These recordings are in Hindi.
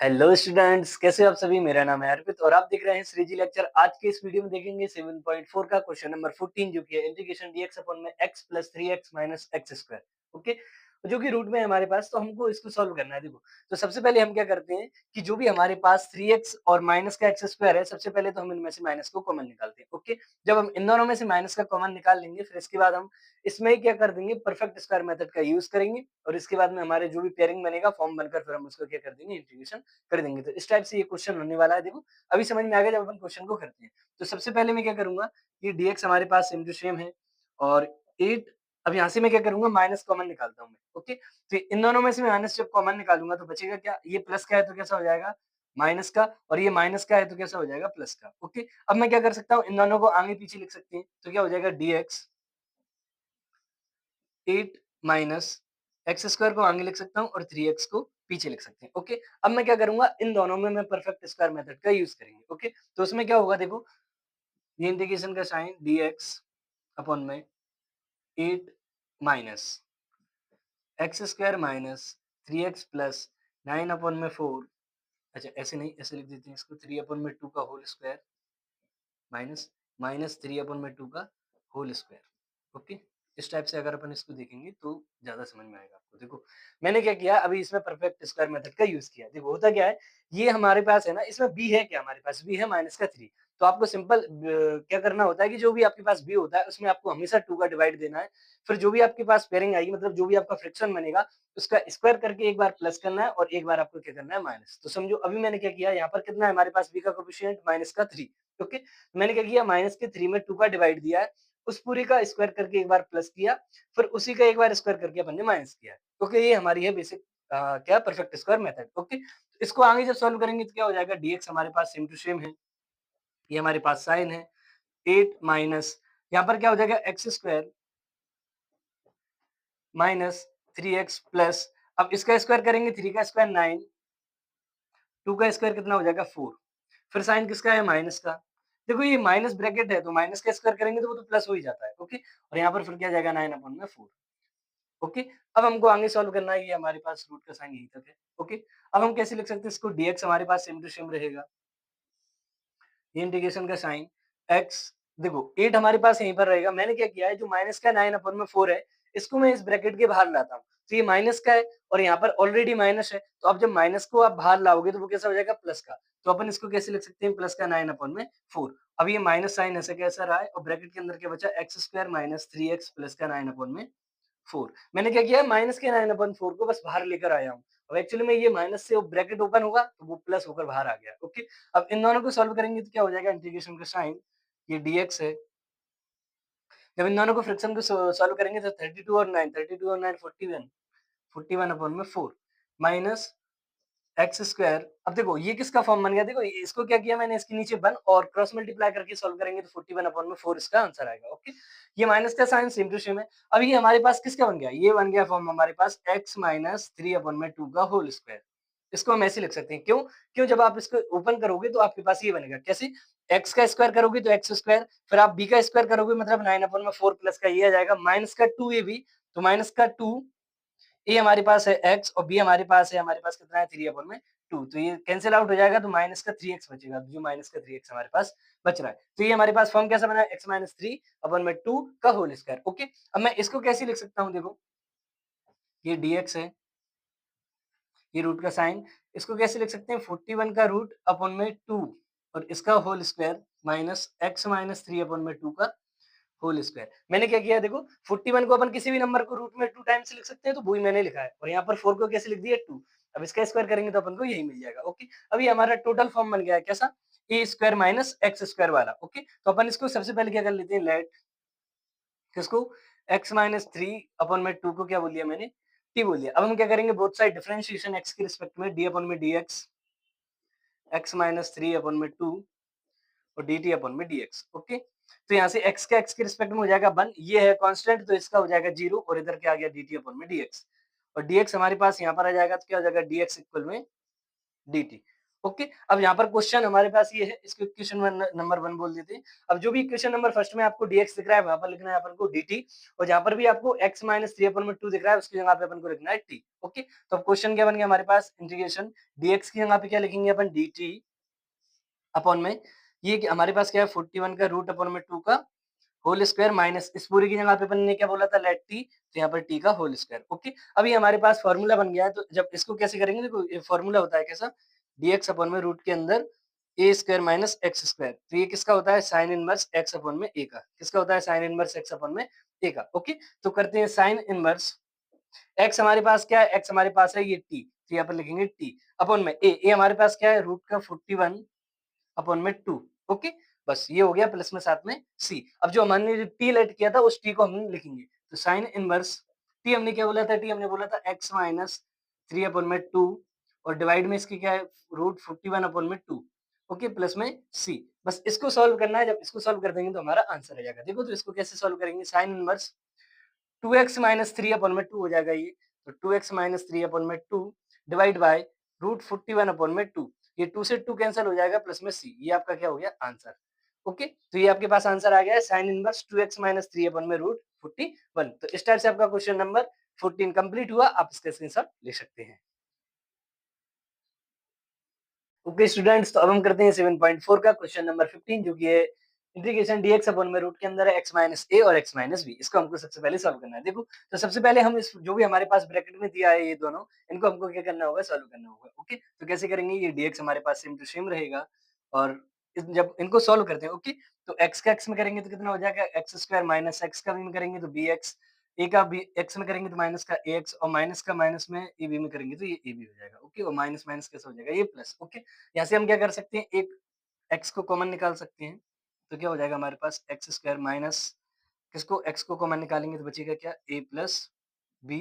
हेलो स्टूडेंट्स, कैसे हो आप सभी। मेरा नाम है अर्पित और आप देख रहे हैं श्रीजी लेक्चर। आज के इस वीडियो में देखेंगे 7.4 का क्वेश्चन नंबर 14 जो कि है इंटीग्रेशन dx अपॉन में x plus 3x minus x square. Okay, जो कि रूट में है हमारे पास, तो हमको इसको सॉल्व करना है। देखो, तो सबसे पहले हम क्या करते हैं कि जो भी हमारे पास 3x और माइनस का एक्स स्क्वायर है, सबसे पहले तो हम इनमें से माइनस को कॉमन निकालते हैं। ओके, जब हम इन दोनों में से माइनस का कॉमन निकाल लेंगे, फिर इसके बाद हम इसमें क्या कर देंगे, परफेक्ट स्क्वायर मेथड का यूज करेंगे और इसके बाद में हमारे जो भी पेयरिंग बनेगा फॉर्म बनकर, फिर हम उसको क्या कर देंगे, इंटीग्रेशन कर देंगे। तो इस टाइप से ये क्वेश्चन होने वाला है। देखो, अभी समझ में आ गया जब अपन क्वेश्चन को करते हैं। तो सबसे पहले मैं क्या करूंगा, ये dx हमारे पास सेम टू सेम है और 8। अब यहाँ से मैं क्या करूंगा, माइनस कॉमन निकालता हूँ मैं। ओके, तो इन दोनों में से मैं माइनस जब कॉमन निकालूंगा तो बचेगा क्या, ये प्लस का है तो कैसा हो जाएगा, माइनस का, और ये माइनस का है तो कैसा हो जाएगा, प्लस का। ओके, अब मैं क्या कर सकता हूँ, इन दोनों को आगे पीछे लिख सकते हैं। तो क्या हो जाएगा, dx 8 माइनस एक्स स्क्वायर को आगे लिख सकता हूँ और 3x को पीछे लिख सकते हैं। ओके, अब मैं क्या करूंगा, इन दोनों में मैं परफेक्ट स्क्वायर मेथड का यूज करेंगे। ओके, तो उसमें क्या होगा, देखो, ये इंटीग्रेशन का साइन dx अपॉन में 8 minus x square minus 3x plus 9 upon में 4। अच्छा, ऐसे नहीं, ऐसे लिख देते हैं इसको, 3 अपॉन में 2 का whole square minus minus 3 upon में 2 का होल स्क्वायर। ओके, इस टाइप से अगर अपन इसको देखेंगे तो ज्यादा समझ में आएगा आपको। देखो, मैंने क्या किया, अभी इसमें परफेक्ट स्क्वायर मेथड का यूज किया। देखो, होता क्या है, ये हमारे पास है ना, इसमें b है क्या, हमारे पास b है माइनस का 3। तो आपको सिंपल क्या करना होता है कि जो भी आपके पास b होता है उसमें आपको हमेशा 2 का डिवाइड देना है। फिर जो भी आपके पास पेयरिंग आएगी, मतलब जो भी आपका फ्रैक्शन बनेगा, उसका स्क्वायर करके एक बार प्लस करना है और एक बार आपको क्या करना है, माइनस। तो समझो अभी मैंने क्या किया, यहाँ पर कितना है हमारे पास b का कोएफिशिएंट माइनस का 3। ओके, मैंने क्या किया, माइनस के 3 में 2 का डिवाइड दिया है, उस पूरी का स्क्वायर करके एक बार प्लस किया, फिर उसी का एक बार स्क्वायर करके अपन ने माइनस किया है। ओके, ये हमारी है बेसिक क्या, परफेक्ट स्क्वायर मेथड। ओके, तो इसको आगे जब सॉल्व करेंगे तो क्या हो जाएगा, dx हमारे पास सेम टू सेम है, ये हमारे पास साइन है 8 माइनस, यहाँ पर क्या हो जाएगा, x square minus 3x plus, अब इसका स्क्वायर करेंगे, 3 का स्क्वायर 9, 2 का स्क्वायर कितना हो जाएगा, 4। फिर साइन किसका है, माइनस का। देखो, ये माइनस ब्रैकेट है तो माइनस का स्क्वायर करेंगे तो वो तो प्लस हो ही जाता है। ओके, और यहाँ पर फिर क्या जाएगा, 9 अपॉन में 4। ओके, अब हमको आगे सॉल्व करना है, ये हमारे पास रूट का साइन यहीं तक है। ओके, अब हम कैसे लिख सकते हैं इसको, dx हमारे पास सेम टू सेम रहेगा, ये इंटीग्रेशन का साइन x। देखो, 8 हमारे पास यहीं पर रहेगा। मैंने क्या किया है, जो माइनस का 9 अपॉन में 4 है, इसको मैं इस ब्रैकेट के बाहर लाता हूँ। तो ये माइनस का है और यहाँ पर ऑलरेडी माइनस है, तो अब जब माइनस को आप बाहर लाओगे तो वो कैसा हो जाएगा, प्लस का। तो अपन इसको कैसे लिख सकते हैं, प्लस का 9 अपॉन में 4। अब ये माइनस साइन ऐसे कैसा रहा है और ब्रैकेट के अंदर क्या बचा, x square minus 3x plus का 9 अपॉन में 4। मैंने क्या किया, माइनस के 9 अपॉन 4 को बस बाहर लेकर आया हूँ। अब एक्चुअली में ये माइनस से ब्रैकेट ओपन होगा तो वो प्लस होकर बाहर आ गया। ओके, अब इन दोनों को सॉल्व करेंगे तो क्या हो जाएगा, इंटीग्रेशन का साइन, ये dx है, जब इन दोनों को फ्रैक्शन को सॉल्व करेंगे तो 32 और 9 41, 41 अपॉन में 4 माइनस एक्स स्क्वायर। अब देखो ये किसका फॉर्म बन गया, देखो इसको क्या किया मैंने, इसके नीचे 1 और क्रॉस मल्टीप्लाई करके सॉल्व करेंगे तो 41 अपॉन में 4 इसका आंसर आएगा। ओके, ये माइनस का साइन सेम टू सेम है। अब ये हमारे पास किसका बन गया, ये बन गया फॉर्म हमारे पास x माइनस 3 अपॉन में 2 का होल स्क्वायर। इसको हम ऐसे लिख सकते हैं, क्यों, क्यों, जब आप इसको ओपन करोगे तो आपके पास ये बनेगा, कैसे, x का स्क्वायर करोगे तो एक्स स्क्वायर, फिर आप b का स्क्वायर करोगे मतलब 9 अपॉन में 4 प्लस का ये आ जाएगा माइनस का 2 ये भी, तो माइनस का 2, ए हमारे पास है x और b हमारे पास है, हमारे पास कितना है, 3 अपॉन में 2। तो ये कैंसिल आउट हो जाएगा तो माइनस का 3x बचेगा, जो माइनस का 3x हमारे पास बच रहा है। तो ये हमारे पास फॉर्म कैसा बना है, x माइनस 3 अपॉन में 2 का होल स्क्वायर। ओके, अब मैं इसको कैसे लिख सकता हूँ, देखो, ये dx है, ये रूट का साइन, इसको कैसे लिख सकते हैं, 41 का रूट अपॉन में 2 और इसका whole square minus x minus 3 upon में 2 का होल स्क्वायर। मैंने क्या किया, देखो, 41 को अपन किसी भी नंबर को रूट में 2 टाइम्स लिख सकते हैं, तो वही मैंने लिखा है, और यहाँ पर 4 को कैसे लिख दिया, 2। अब इसका स्क्वायर करेंगे तो अपन को यही मिल जाएगा। ओके, अब ये हमारा टोटल फॉर्म बन गया है, कैसा, ए स्क्वायर माइनस एक्स स्क्वायर वाला। ओके, तो अपन इसको सबसे पहले क्या कर लेते हैं, लेट किसको, x माइनस 3 अपॉन में 2 को क्या बोल दिया मैंने, t बोल दिया। अब हम क्या करेंगे, बोथ साइड डिफरेंशिएशन x के रिस्पेक्ट में, d अपॉन में dx, x माइनस 3 अपॉन में 2 और dt अपॉन में dx। ओके, तो यहाँ से x का x के रिस्पेक्ट में हो जाएगा 1, ये है कांस्टेंट तो इसका हो जाएगा 0 और इधर क्या आ गया, dt अपॉन में dx, और dx हमारे पास यहाँ पर आ जाएगा तो क्या हो जाएगा, dx इक्वल में dt। ओके, अब यहाँ पर क्वेश्चन हमारे पास ये है, इसको इक्वेशन नंबर 1 बोल देते हैं। अब जो भी इक्वेशन नंबर फर्स्ट में आपको dx दिख रहा है, वहाँ पर लिखना है अपन को dt, और जहाँ पर भी आपको x माइनस 3/2 दिख रहा है, उसकी जगह पे अपन को लिखना है t। ओके, तो अब क्वेश्चन क्या बन गया हमारे पास, इंटीग्रेशन dx की जगह पे क्या लिखेंगे अपन, dt अपॉन में ये हमारे पास क्या है 41 का रूट अपॉन में 2 का होल स्क्वायर माइनस इस पूरी की जगह पे अपन ने क्या बोला था, लेट टी, तो यहाँ पर टी का होल स्क्वायर। ओके, अभी हमारे पास फॉर्मूला बन गया है, तो जब इसको कैसे करेंगे, देखो ये फॉर्मूला होता है कैसा, dx अपॉन में रूट के अंदर ए स्क्वायर माइनस एक्स स्क्वायर, तो ये किसका होता है, साइन इनवर्स एक्स अपॉन में ए का, किसका होता है, साइन इनवर्स एक्स अपॉन में ए का। ओके, तो करते हैं साइन इनवर्स एक्स, हमारे पास क्या है, एक्स हमारे पास है ये टी, तो यहाँ पर लिखेंगे टी अपॉन में ए हमारे पास क्या है, रूट का 41 अपॉन में 2। ओके, बस ये हो गया, प्लस में साथ में सी। अब जो हमने टी लेट किया था उस टी को हम लिखेंगे, तो साइन इनवर्स टी हमने क्या बोला था, टी हमने बोला था एक्स माइनस 3 अपॉन में 2, और डिवाइड में इसकी क्या है, रूट 41 अपॉन में 2। ओके, प्लस में सी। बस इसको सॉल्व करना है, जब इसको सॉल्व कर देंगे तो हमारा आंसर आ जाएगा। देखो तो इसको कैसे सॉल्व करेंगे, sine inverse 2x minus 3 upon में 2 हो जाएगा ये, तो 2x माइनस 3 अपॉन में 2 डिवाइड बाय रूट 41 अपॉन में 2, ये 2 से 2 कैंसिल हो जाएगा, प्लस में सी, ये आपका क्या हो गया, आंसर। ओके, तो ये आपके पास आंसर आ गया है, sine inverse 2x minus 3 upon में रूट 41। तो इस टाइप से आपका क्वेश्चन नंबर 14 कंप्लीट हुआ, आप इसका स्क्रीनशॉट ले सकते हैं। ओके स्टूडेंट्स, तो अब हम करते हैं 7.4 का क्वेश्चन नंबर 15, जो कि है इंटीग्रेशन dx अपॉन में रूट के अंदर है x माइनस a और x माइनस b। इसको हमको सबसे पहले सॉल्व करना है। देखो तो सबसे पहले हम इस जो भी हमारे पास ब्रैकेट में दिया है ये दोनों, इनको हमको क्या करना होगा, सॉल्व करना होगा। ओके, तो कैसे करेंगे, ये dx हमारे पास सेम टू सेम रहेगा, और जब इनको सॉल्व करते हैं, ओके, तो x का x में करेंगे तो कितना हो जाएगा, एक्स स्क्वायर माइनस x का भी में करेंगे तो bx, ए का बी एक्स में करेंगे तो माइनस का ए एक्स, और माइनस का माइनस में ए बी में करेंगे तो ये ए बी हो जाएगा। ओके, और माइनस माइनस कैसे हो जाएगा, ये प्लस। ओके, यहाँ से हम क्या कर सकते हैं, एक एक्स को कॉमन निकाल सकते हैं, तो क्या हो जाएगा हमारे पास एक्स स्क्वायर माइनस किसको, एक्स को कॉमन निकालेंगे तो बचेगा क्या, ए प्लस बी,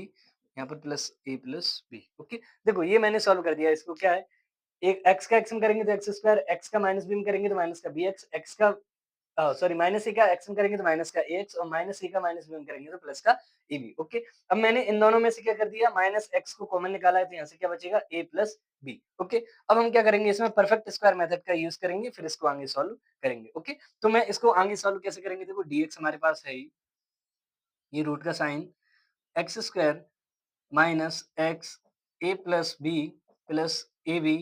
यहाँ पर प्लस ए प्लस बी। ओके, देखो ये मैंने सॉल्व कर दिया, इसको क्या है, एक एक्स का एक्स में करेंगे तो एक्स स्क्वायर, एक्स का माइनस बी में करेंगे तो माइनस का बी एक्स, एक्स का सॉरी माइनस ए का एक्स में करेंगे तो माइनस का ए एक्स, और माइनस ए का माइनस बी में करेंगे तो प्लस का ए बी। ओके, अब मैंने इन दोनों में से क्या कर दिया, माइनस एक्स को कॉमन निकाला है, तो यहाँ से क्या बचेगा, ए प्लस बी। ओके, अब हम क्या करेंगे, इसमें परफेक्ट स्क्वायर मेथड का यूज करेंगे, फिर इसको आगे सॉल्व करेंगे। ओके, तो मैं इसको आगे सॉल्व कैसे करेंगे, देखो dx हमारे पास है ही, ये रूट का sine X square minus X A plus B plus A B.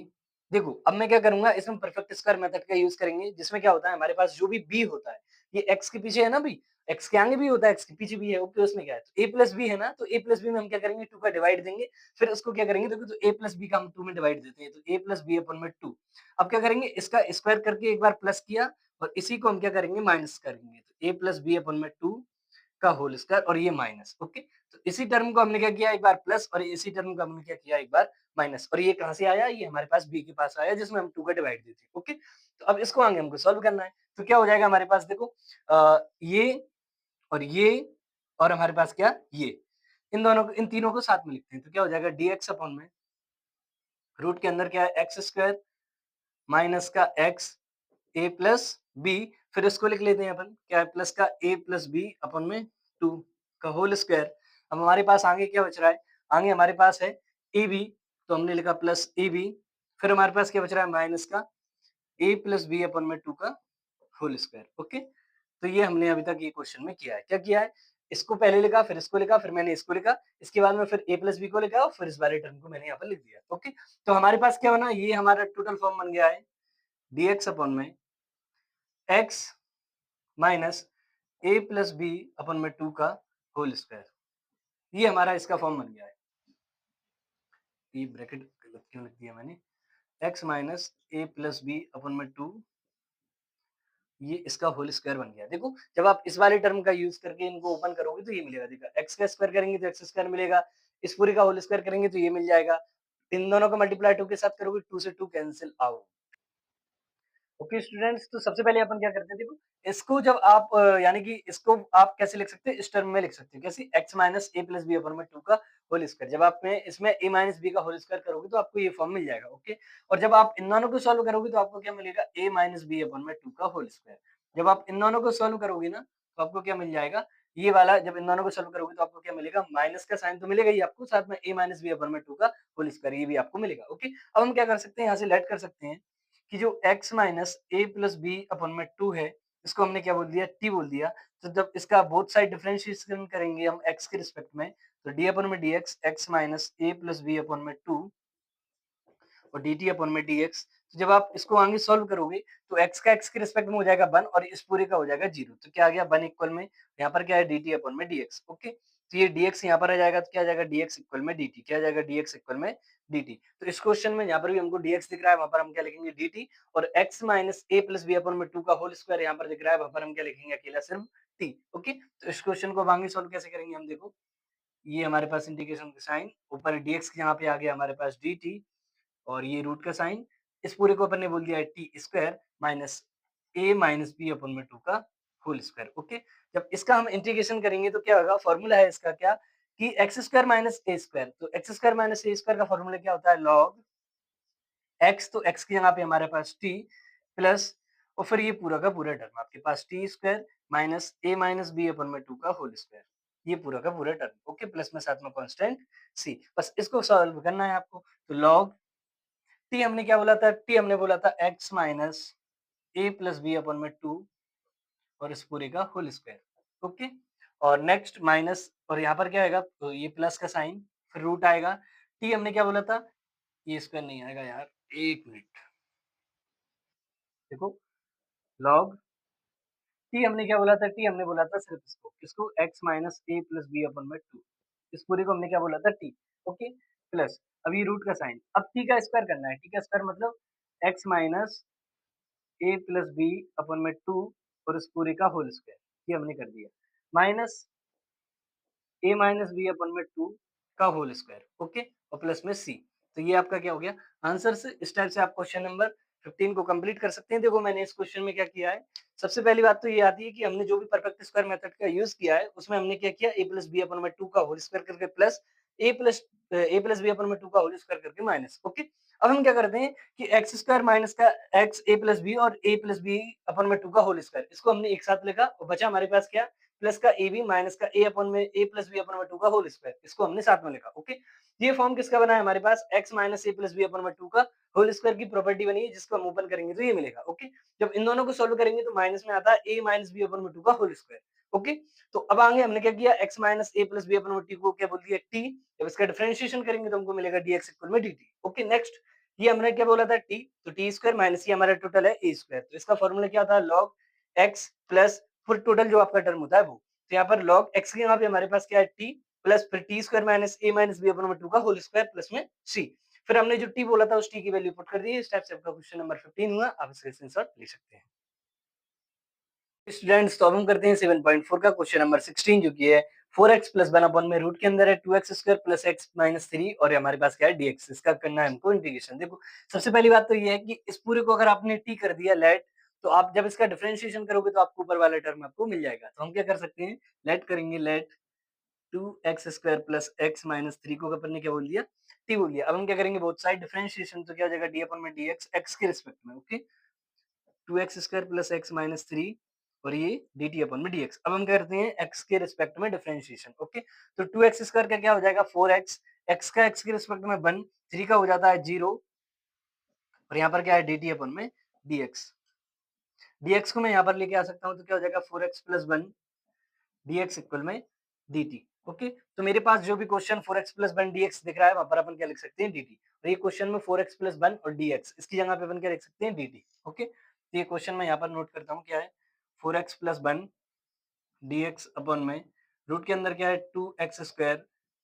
देखो अब मैं क्या करूंगा, इसमें परफेक्ट स्क्वायर मेथड का यूज करेंगे, जिसमें क्या होता है हमारे पास जो भी बी होता है, ये एक्स के पीछे है ना, बी एक्स के आगे भी होता है, एक्स के पीछे भी है। ओके, उसमें क्या है, तो ए प्लस बी है ना, तो ए प्लस बी में हम क्या करेंगे, 2 का डिवाइड देंगे, फिर उसको क्या करेंगे, देखो तो ए प्लस बी का हम 2 में डिवाइड देते हैं, तो ए प्लस बी अपन में 2। अब क्या करेंगे, इसका स्क्वायर करके एक बार प्लस किया, और इसी को हम क्या करेंगे, माइनस करेंगे, तो ए प्लस बी अपन में 2 का होल स्क्वायर, और ये माइनस। ओके, तो इसी टर्म को हमने क्या किया, एक बार प्लस, और इसी टर्म को हमने क्या किया, एक बार माइनस, और ये कहां से आया, ये हमारे पास b के पास आया, जिसमें हम 2 का डिवाइड देते। ओके, तो अब इसको आगे हमको सॉल्व करना है, तो क्या हो जाएगा हमारे पास, देखो ये और ये, और हमारे पास क्या, ये इन दोनों को, इन तीनों को साथ में लिखते हैं, तो क्या हो जाएगा, dx अपॉन में रूट के अंदर क्या है, एक्स स्क्वायर माइनस का एक्स ए प्लस बी, फिर इसको लिख लेते हैं अपन, क्या है, प्लस का ए प्लस बी अपन में 2 का होल स्क्वायर। अब हमारे पास आगे क्या बच रहा है, आगे हमारे पास है ए बी, तो हमने लिखा प्लस ए बी, फिर हमारे पास क्या बच रहा है, माइनस का ए प्लस बी अपन में 2 का होल स्क्वायर। ओके, तो ये हमने अभी तक ये क्वेश्चन में किया है, क्या किया है, इसको पहले लिखा, फिर इसको लिखा, फिर मैंने इसको लिखा, इसके बाद में फिर ए प्लस बी को लिखा, और फिर इस वाले टर्म को मैंने यहाँ पर लिख दिया। ओके, तो हमारे पास क्या बना, ये हमारा टोटल फॉर्म बन गया है, dx अपॉन में x माइनस ए प्लस बी अपन में 2 का होल स्क्वायर, ये हमारा इसका फॉर्म बन गया है। ये ब्रैकेट गलत क्यों लिख दिया मैंने, x माइनस ए प्लस बी अपन में 2, ये इसका होल स्क्वायर बन गया। देखो जब आप इस वाले टर्म का यूज करके इनको ओपन करोगे तो ये मिलेगा, देखो x का स्क्वायर करेंगे तो एक्स स्क्वायर मिलेगा, इस पूरे का होल स्क्वायर करेंगे तो ये मिल जाएगा, इन दोनों को मल्टीप्लाई 2 के साथ करोगे, 2 से 2 कैंसिल आउट। ओके स्टूडेंट्स, तो सबसे पहले अपन क्या करते हैं, देखो इसको जब आप यानी कि इसको आप कैसे लिख सकते हैं, इस टर्म में लिख सकते हैं, कैसे, x माइनस ए प्लस बी अपन में 2 का होल स्क्वायर, जब आप में इसमें a माइनस बी का होल स्क्वायर करोगे तो आपको ये फॉर्म मिल जाएगा। ओके, और जब आप इन दोनों को सॉल्व करोगे तो आपको क्या मिलेगा, a माइनस बी अपन में 2 का होल स्क्वायर, जब आप इन दोनों को सॉल्व करोगे ना तो आपको क्या मिल जाएगा, ये वाला जब इन दोनों को सॉल्व करोगे तो आपको क्या मिलेगा? माइनस का साइन तो मिलेगा ही आपको, साथ में a माइनस बी अपॉन में 2 का होल स्क्वायर ये भी आपको मिलेगा, ओके? अब हम क्या कर सकते हैं, यहाँ से लेट कर सकते हैं कि जो x minus a plus B upon में 2 है, इसको हमने क्या बोल दिया? t बोल दिया। तो जब इसका बोथ साइड डिफरेंशिएशन करेंगे हम x के रिस्पेक्ट में, तो d अपॉन में dx x minus a plus B upon में 2 और dt अपॉन में dx। तो जब आप इसको आगे सॉल्व करोगे तो x का x के रिस्पेक्ट में हो जाएगा 1 और इस पूरे का हो जाएगा 0। तो क्या आ गया 1 इक्वल में यहाँ पर क्या है dt अपॉन में dx, ओके? तो ये dx यहाँ पर आ जाएगा तो क्या आ जाएगा dx इक्वल में dt, क्या आ जाएगा dx इक्वल में dt। तो इस क्वेश्चन में यहाँ पर भी हमको dx दिख रहा है, वहां पर हम क्या लिखेंगे dt, और x minus a plus B upon में 2 का होल स्क्वायर यहाँ पर दिख रहा है, वहां पर हम क्या लिखेंगे अकेला सिर्फ t, ओके? तो इस क्वेश्चन को अब आगे सॉल्व कैसे करेंगे हम देखो, ये हमारे पास इंटीग्रेशन का साइन ऊपर dx के यहाँ पे आ गया हमारे पास dt और ये रूट का साइन, इस पूरे को अपन ने बोल दिया है टी स्क्वायर माइनस ए माइनस बी अपन में 2 का होल स्क्वायर, ओके? जब इसका हम इंटीग्रेशन करेंगे तो क्या होगा, फॉर्मूला है इसका क्या कि एक्स स्क्वायर माइनस ए स्क्वायर, तो एक्स स्क्वायर माइनस ए स्क्वायर का फॉर्मूला क्या होता है लॉग एक्स, तो एक्स की जगह पे हमारे पास टी प्लस और फिर ये पूरा का पूरा टर्म आपके पास टी स्क्वायर माइनस ए माइनस बी अपन में 2 का होल स्क्वायर, ये पूरा का पूरा टर्म, ओके? प्लस में साथ में कांस्टेंट सी, बस इसको सॉल्व करना है आपको। तो लॉग टी हमने क्या बोला था? टी हमने बोला था एक्स माइनस ए प्लस बी अपॉन में 2 और इस पूरे का होल स्क्वायर, ओके? और नेक्स्ट माइनस और यहाँ पर क्या आएगा? तो ये प्लस का साइन, फिर रूट आएगा। टी हमने क्या बोला था? ये स्क्वायर नहीं आएगा यार, 1 मिनट। देखो लॉग टी हमने क्या बोला था? टी हमने बोला था सिर्फ इसको, किसको? एक्स माइनस ए प्लस बी अपॉन में 2, इस पूरे को हमने क्या बोला था? T, okay? प्लस अब ये रूट का साइन, अब टी का स्क्वायर करना है। टी का स्क्वायर मतलब एक्स माइनस ए प्लस बी अपन में 2 और इस पूरे का होल स्क्वायर, ये हमने कर दिया। माइनस ए माइनस बी अपन में 2 का होल स्क्वायर, ओके? और प्लस में सी। तो ये आपका क्या हो गया आंसर। से इस टाइप से आप क्वेश्चन नंबर 15 को कंप्लीट कर सकते हैं। देखो मैंने इस क्वेश्चन में क्या किया है, सबसे पहली बात तो ये आती है कि हमने जो भी परफेक्ट स्क्वायर मेथड का यूज किया है उसमें हमने क्या किया, ए प्लस बी अपन में 2 का होल स्क्वायर करके प्लस ए प्लस बी अपन में 2 का होल स्क्वायर करके माइनस, ओके? अब हम क्या करते हैं कि एक्स स्क्वायर माइनस का एक्स ए प्लस बी और ए प्लस बी अपन में 2 का होल स्क्वायर, इसको हमने एक साथ लिखा और बचा हमारे पास क्या, प्लस का ए बी माइनस का ए अपन में ए प्लस बी अपन में 2 का होल स्क्वायर, इसको हमने साथ में लिखा, ओके? ये फॉर्म किसका बना है हमारे पास, x माइनस ए प्लस बी अपन में 2 का होल स्क्वायर की प्रॉपर्टी बनी है, जिसको हम ओपन करेंगे तो ये मिलेगा, ओके? जब इन दोनों को सॉल्व करेंगे तो माइनस में आता है a माइनस बी अपन में 2 का होल स्क्वायर, ओके? तो अब आगे हमने क्या किया, x माइनस ए प्लस बी अपन में 2 को क्या बोल दिया t, जब इसका डिफरेंशिएशन करेंगे तो हमको मिलेगा dx इक्वल में dt, ओके? नेक्स्ट ये हमने क्या बोला था t, तो t स्क्वायर माइनस ये हमारा टोटल है a स्क्वायर, तो इसका फॉर्मूला क्या था log x प्लस फिर टोटल जो आपका टर्म होता है वो, तो यहाँ पर log x के यहाँ पे हमारे पास क्या है t प्लस फिर टी स्क्वायर माइनस ए माइनस बी अपन में 2 का होल स्क्वायर प्लस में सी, फिर हमने जो टी बोला था उस टी की वैल्यू पुट कर दी। इस टाइप से आपका क्वेश्चन नंबर 15 हुआ, आप इसका स्क्रीनशॉट ले सकते हैं। स्टूडेंट्स तो अब हम करते हैं 7.4 का क्वेश्चन नंबर 16 जो कि है 4x प्लस 1 अपॉन में रूट के अंदर है 2x square plus x minus 3 और ये हमारे पास क्या है dx, इसका करना है हमको इंटीग्रेशन। देखो सबसे पहली बात तो ये है कि इस पूरे को अगर आपने t कर दिया लेट, तो आप जब इसका डिफरेंशिएशन करोगे तो आपको ऊपर वाला टर्म आपको मिल जाएगा। तो हम क्या कर सकते हैं, लेट करेंगे, let 2x square plus x minus 3 को अपन ने क्या बोल दिया, t बोल दिया। अब हम क्या करेंगे, बोथ साइड डिफरेंशिएशन, तो क्या हो जाएगा d अपन में dx x के रिस्पेक्ट में, okay? 2x square plus x minus 3 और ये dt अपन में dx। अब हम करते हैं x के रिस्पेक्ट में डिफरेंशिएशन, ओके? तो 2x स्क्वायर का क्या हो जाएगा 4x, x का x के रिस्पेक्ट में 1, 3 का हो जाता है 0 और यहाँ पर क्या है dt अपन में dx। dx को मैं यहाँ पर लेके आ सकता हूँ तो क्या हो जाएगा 4x प्लस 1 dx इक्वल में dt, ओके? तो मेरे पास जो भी क्वेश्चन 4x प्लस 1 dx दिख रहा है वहां पर अपन क्या लिख सकते हैं dt, और ये क्वेश्चन में 4x प्लस 1 और dx, इसकी जगह पे अपन क्या लिख सकते हैं dt, ओके? तो ये क्वेश्चन मैं यहाँ पर नोट करता हूँ, क्या है 4x प्लस 1 dx अपॉन में रूट के अंदर क्या है 2x square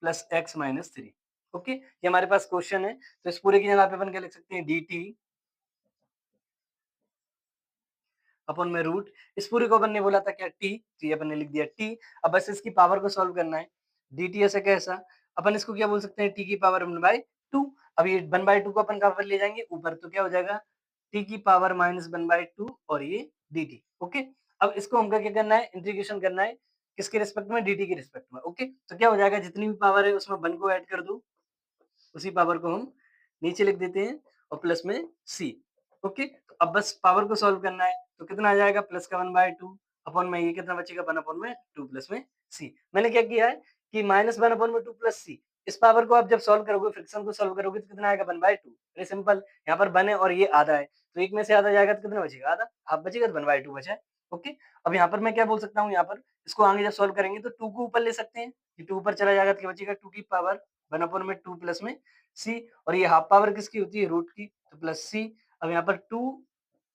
plus x minus 3, okay? ये हमारे पास क्वेश्चन है, तो इस पूरे की जगह पे अपन क्या लिख सकते हैं dt अपन में रूट, इस पूरे को अपन ने बोला था क्या t, तो ये अपन ने लिख दिया t। अब बस इसकी पावर को सॉल्व करना है, dt ऐसा कैसा, अपन इसको क्या बोल सकते हैं t की पावर 1/2। अब ये 1/2 को अपन कहां पर ले जाएंगे ऊपर, तो क्या हो जाएगा t की पावर माइनस 1/2 और ये dt, ओके? अब इसको हमको क्या करना है, इंटीग्रेशन करना है, किसके रिस्पेक्ट में, dt के रिस्पेक्ट में, ओके? तो क्या हो जाएगा, जितनी भी पावर है उसमें 1 को ऐड कर दो, उसी पावर को हम नीचे लिख देते हैं और प्लस में c, ओके? तो अब बस पावर को सॉल्व करना है, तो कितना आ जाएगा प्लस का 1/2 अपॉन में ये कितना बचेगा 1 अपॉन में 2 प्लस में सी। मैंने क्या किया है कि -1 अपॉन में 2 प्लस सी, इस पावर को आप जब सॉल्व करोगे, फ्रैक्शन को सॉल्व करोगे तो कितना आएगा 1/2। वेरी सिंपल, यहाँ पर 1 है और ये आधा है, तो एक में से आधा जाएगा तो कितना बचेगा, आधा, हाफ बचेगा तो 1/2 बचा है। ओके, अब यहाँ पर मैं क्या बोल सकता हूँ, यहाँ पर इसको आगे जब सॉल्व करेंगे तो 2 को ऊपर ले सकते हैं, ये 2 ऊपर चला जाएगा तो क्या बचेगा 2 की पावर 1 अपॉन में 2 प्लस में सी, और ये हाफ पावर किसकी होती है, रूट की, तो प्लस सी। अब यहाँ पर 2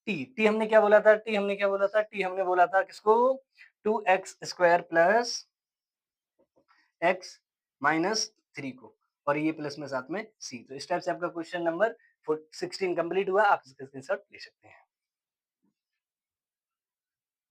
टी, टी हमने क्या बोला था, टी हमने क्या बोला था, टी हमने बोला था किसको, 2x square plus x minus 3 को, और ये प्लस में साथ में c। तो इस टाइप से आपका क्वेश्चन नंबर 16 कंप्लीट हुआ, आप इसका स्क्रीनशॉट ले सकते हैं।